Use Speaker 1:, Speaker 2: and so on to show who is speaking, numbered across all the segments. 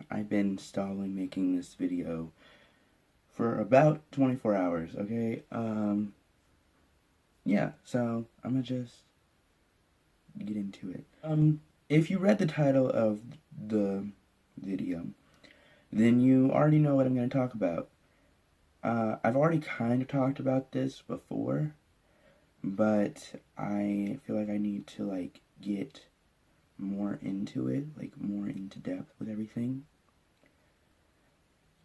Speaker 1: I've been stalling making this video for about 24 hours, okay? Yeah, so I'm gonna just get into it. If you read the title of the video, then you already know what I'm gonna talk about. I've already kind of talked about this before, but I feel like I need to, get more into it, more into depth with everything.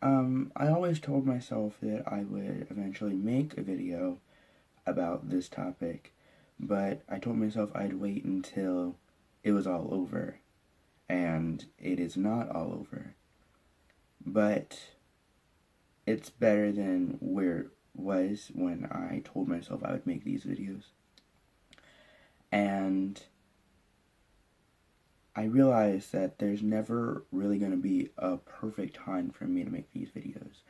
Speaker 1: I always told myself that I would eventually make a video about this topic, but I told myself I'd wait until it was all over, and it is not all over. But it's better than where it was when I told myself I would make these videos. And I realized that there's never really going to be a perfect time for me to make these videos.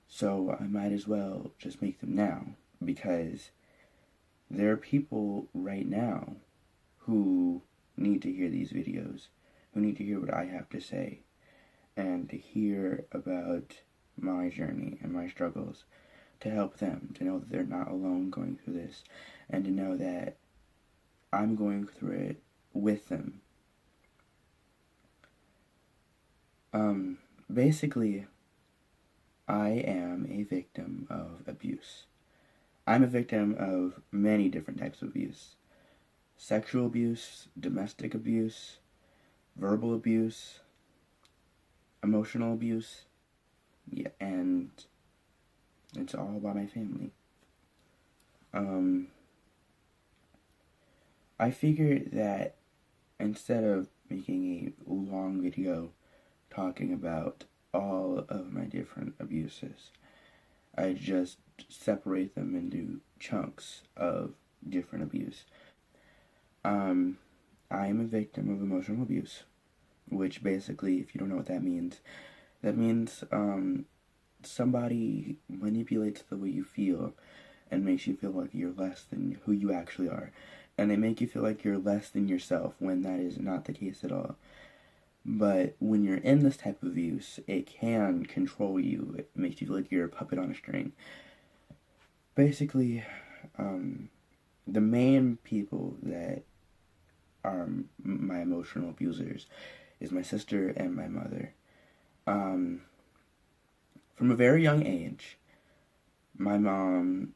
Speaker 1: So I might as well just make them now, because there are people right now who need to hear these videos, who need to hear what I have to say, and to hear about my journey and my struggles, to help them, to know that they're not alone going through this, and to know that I'm going through it with them. Basically, I am a victim of abuse. I'm a victim of many different types of abuse. Sexual abuse, domestic abuse, verbal abuse, emotional abuse, yeah, and it's all about my family. I figured that instead of making a long video talking about all of my different abuses, I just separate them into chunks of different abuse. I am a victim of emotional abuse, which basically, if you don't know what that means somebody manipulates the way you feel and makes you feel like you're less than who you actually are. And they make you feel like you're less than yourself when that is not the case at all. But when you're in this type of abuse, it can control you. It makes you feel like you're a puppet on a string. Basically, the main people that are my emotional abusers is my sister and my mother. From a very young age, my mom,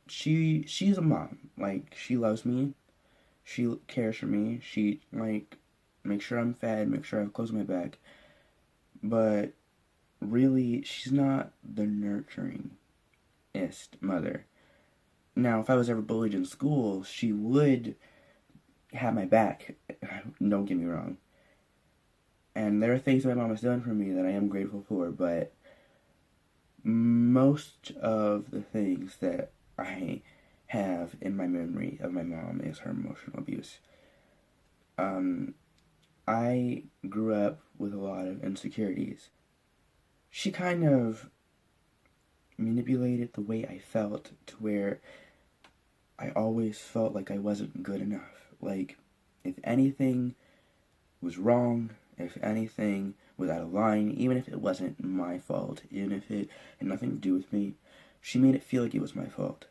Speaker 1: she's a mom. She loves me. She cares for me. She, makes sure I'm fed, makes sure I have clothes on my back. But really, she's not the nurturingest mother. Now, if I was ever bullied in school, she would have my back. Don't get me wrong. And there are things my mom has done for me that I am grateful for, but most of the things that I have in my memory of my mom is her emotional abuse. I grew up with a lot of insecurities. She kind of manipulated the way I felt to where I always felt like I wasn't good enough. If anything was wrong, if anything was out of line, even if it wasn't my fault, even if it had nothing to do with me, she made it feel like it was my fault.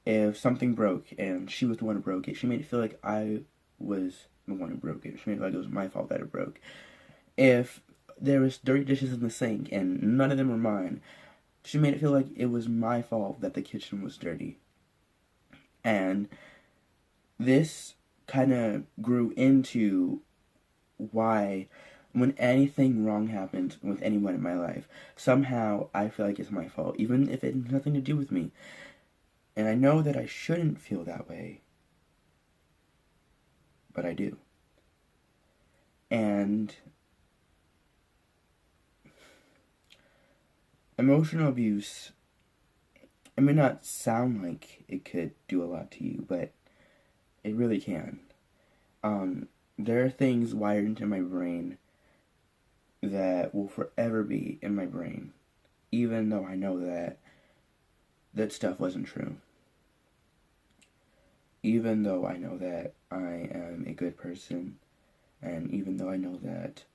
Speaker 1: If something broke and she was the one who broke it, she made it feel like I was the one who broke it. She made it feel like it was my fault that it broke. If there was dirty dishes in the sink and none of them were mine, she made it feel like it was my fault that the kitchen was dirty. And this kind of grew into why when anything wrong happens with anyone in my life, somehow I feel like it's my fault, even if it has nothing to do with me. And I know that I shouldn't feel that way, but I do. And emotional abuse, it may not sound like it could do a lot to you, but it really can. There are things wired into my brain that will forever be in my brain, even though I know that stuff wasn't true. Even though I know that I am a good person And even though I know that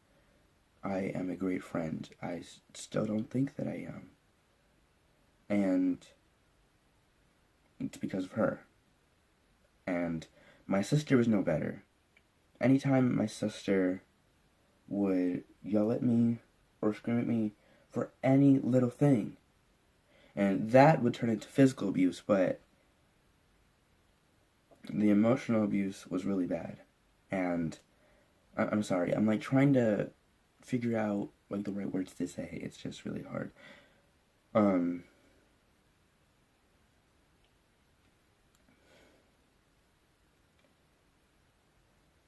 Speaker 1: I am a great friend, I still don't think that I am. And it's because of her. And my sister was no better. Anytime my sister would yell at me or scream at me for any little thing, and that would turn into physical abuse, but the emotional abuse was really bad. And I'm sorry, I'm like trying to figure out like the right words to say. It's just really hard.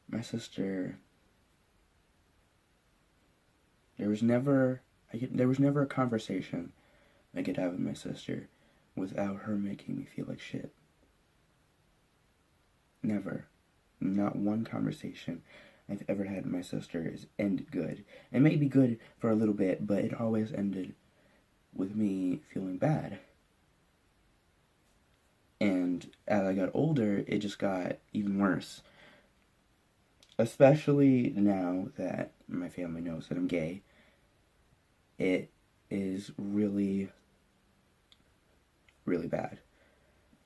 Speaker 1: My sister, there was never a conversation I could have with my sister without her making me feel like shit. Never. Not one conversation I've ever had with my sister has ended good. It may be good for a little bit, but it always ended with me feeling bad. And as I got older, it just got even worse. Especially now that my family knows that I'm gay. It is really, really bad.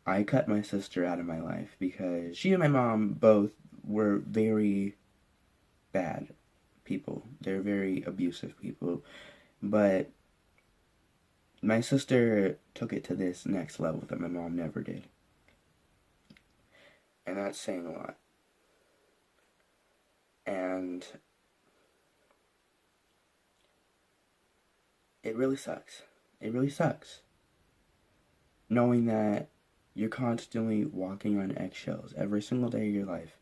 Speaker 1: I cut my sister out of my life because she and my mom both were very bad people. They're very abusive people. But my sister took it to this next level that my mom never did. And that's saying a lot. And it really sucks. It really sucks. Knowing that you're constantly walking on eggshells every single day of your life.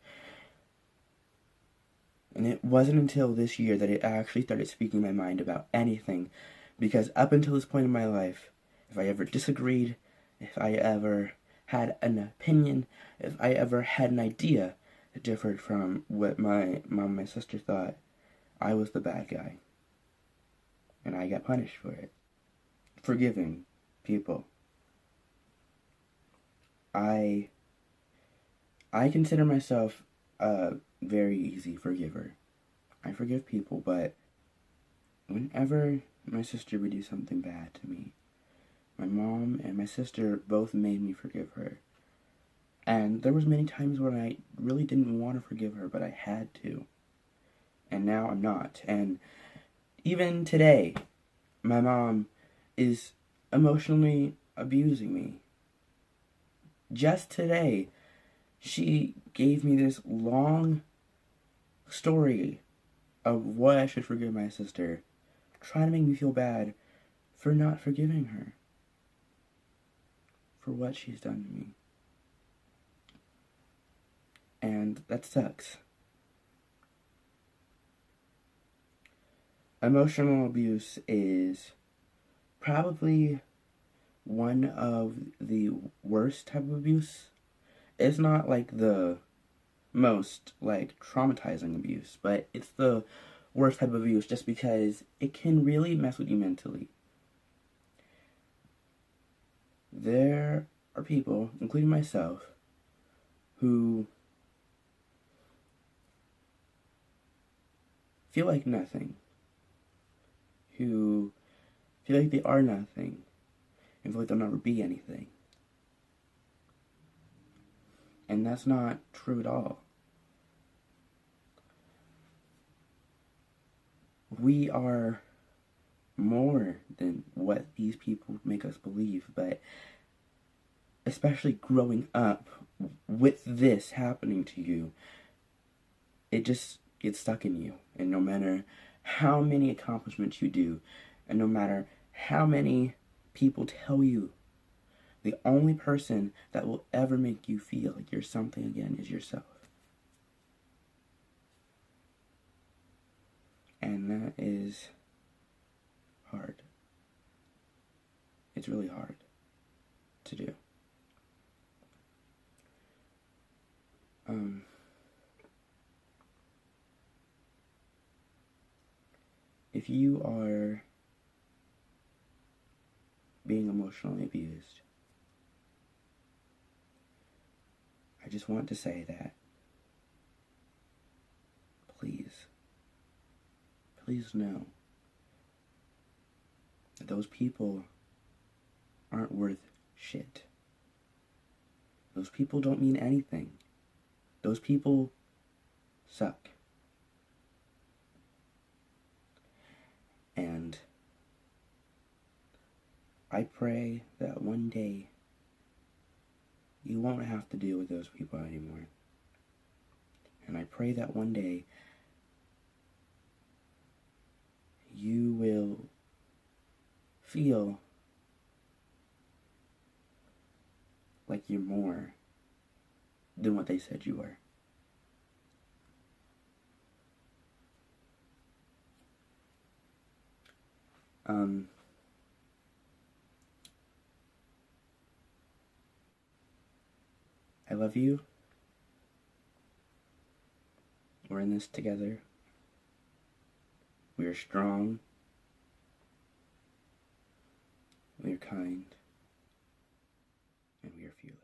Speaker 1: And it wasn't until this year that it actually started speaking my mind about anything. Because up until this point in my life, if I ever disagreed, if I ever had an opinion, if I ever had an idea that differed from what my mom and my sister thought, I was the bad guy. And I got punished for it. Forgiving people. I consider myself a very easy forgiver. I forgive people, but whenever my sister would do something bad to me, my mom and my sister both made me forgive her. And there was many times when I really didn't want to forgive her, but I had to. And now I'm not. And even today, my mom is emotionally abusing me. Just today, she gave me this long story of what I should forgive my sister, trying to make me feel bad for not forgiving her for what she's done to me. And that sucks. Emotional abuse is probably one of the worst type of abuse. It's not like the most like traumatizing abuse, but it's the worst type of abuse just because it can really mess with you mentally. There are people, including myself, who feel like nothing, who feel like they are nothing, and feel like they'll never be anything. And that's not true at all. We are more than what these people make us believe, but especially growing up with this happening to you, it just gets stuck in you. And no matter how many accomplishments you do, and no matter how many people tell you, the only person that will ever make you feel like you're something again is yourself. And that is hard. It's really hard to do. If you are being emotionally abused, I just want to say that, please, please know that those people aren't worth shit. Those people don't mean anything. Those people suck. And I pray that one day you won't have to deal with those people anymore. And I pray that one day you will feel like you're more than what they said you were. I love you. We're in this together. We are strong. We are kind. And we are fearless.